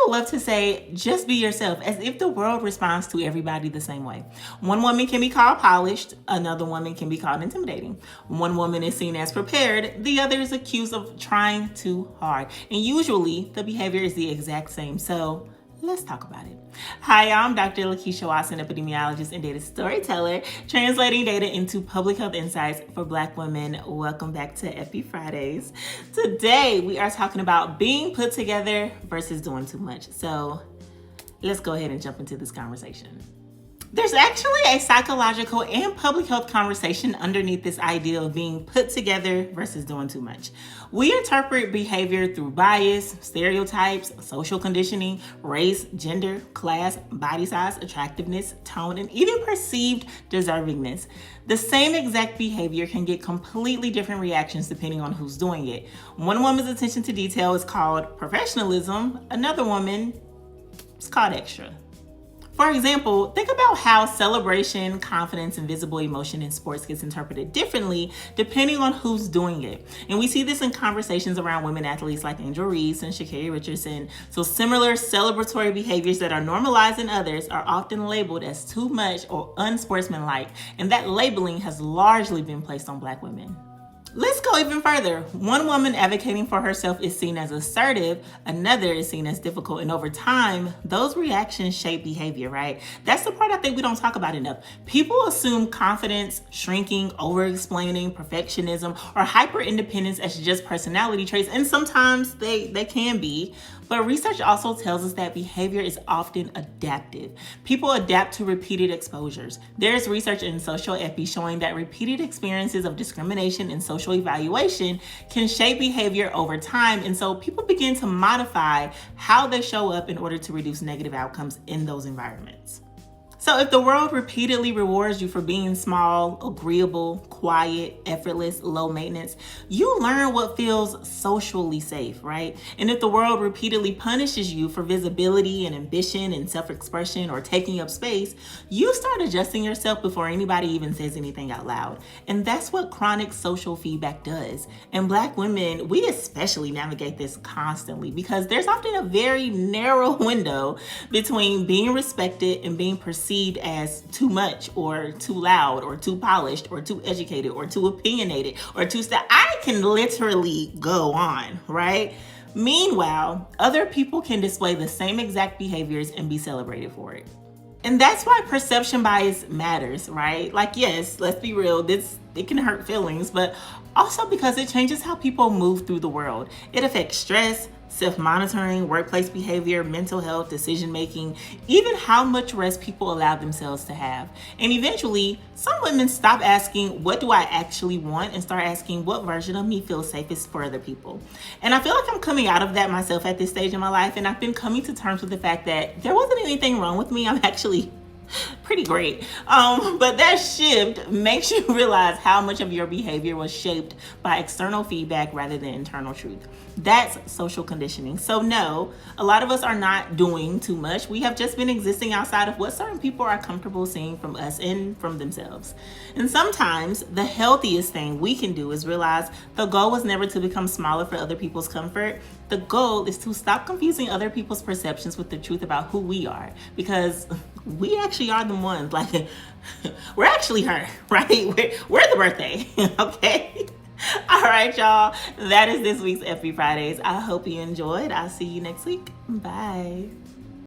People love to say, just be yourself, as if the world responds to everybody the same way. One woman can be called polished, another woman can be called intimidating. One woman is seen as prepared, the other is accused of trying too hard. And usually, the behavior is the exact same. So, let's talk about it. Hi, I'm Dr. Lakeisha Watson, epidemiologist and data storyteller, translating data into public health insights for Black women. Welcome back to Epi Fridays. Today, we are talking about being put together versus doing too much. So let's go ahead and jump into this conversation. There's actually a psychological and public health conversation underneath this idea of being put together versus doing too much. We interpret behavior through bias, stereotypes, social conditioning, race, gender, class, body size, attractiveness, tone, and even perceived deservingness. The same exact behavior can get completely different reactions depending on who's doing it. One woman's attention to detail is called professionalism. Another woman is called extra. For example, think about how celebration, confidence, and visible emotion in sports gets interpreted differently depending on who's doing it. And we see this in conversations around women athletes like Angel Reese and Sha'Carri Richardson. So similar celebratory behaviors that are normalized in others are often labeled as too much or unsportsmanlike, and that labeling has largely been placed on Black women. Let's go even further. One woman advocating for herself is seen as assertive, another is seen as difficult, and over time, those reactions shape behavior, right? That's the part I think we don't talk about enough. People assume confidence, shrinking, over-explaining, perfectionism, or hyper-independence as just personality traits, and sometimes they can be. But research also tells us that behavior is often adaptive. People adapt to repeated exposures. There's research in social epi showing that repeated experiences of discrimination and social evaluation can shape behavior over time. And so people begin to modify how they show up in order to reduce negative outcomes in those environments. So if the world repeatedly rewards you for being small, agreeable, quiet, effortless, low maintenance, you learn what feels socially safe, right? And if the world repeatedly punishes you for visibility and ambition and self-expression or taking up space, you start adjusting yourself before anybody even says anything out loud. And that's what chronic social feedback does. And Black women, we especially navigate this constantly because there's often a very narrow window between being respected and being perceived as too much or too loud or too polished or too educated or too opinionated or too I can literally go on, right? Meanwhile, other people can display the same exact behaviors and be celebrated for it. And that's why perception bias matters, right? Like, yes, let's be real, it can hurt feelings, but also because it changes how people move through the world. It affects stress, self-monitoring, workplace behavior, mental health, decision-making, even how much rest people allow themselves to have. And eventually, some women stop asking, what do I actually want? And start asking, what version of me feels safest for other people? And I feel like I'm coming out of that myself at this stage in my life. And I've been coming to terms with the fact that there wasn't anything wrong with me. I'm actually pretty great. But that shift makes you realize how much of your behavior was shaped by external feedback rather than internal truth. That's social conditioning. So no, a lot of us are not doing too much. We have just been existing outside of what certain people are comfortable seeing from us and from themselves. And sometimes the healthiest thing we can do is realize the goal was never to become smaller for other people's comfort. The goal is to stop confusing other people's perceptions with the truth about who we are, because we actually are the ones, like, we're actually her, right? We're the birthday, okay? All right, y'all. That is this week's Epi Fridays. I hope you enjoyed. I'll see you next week. Bye.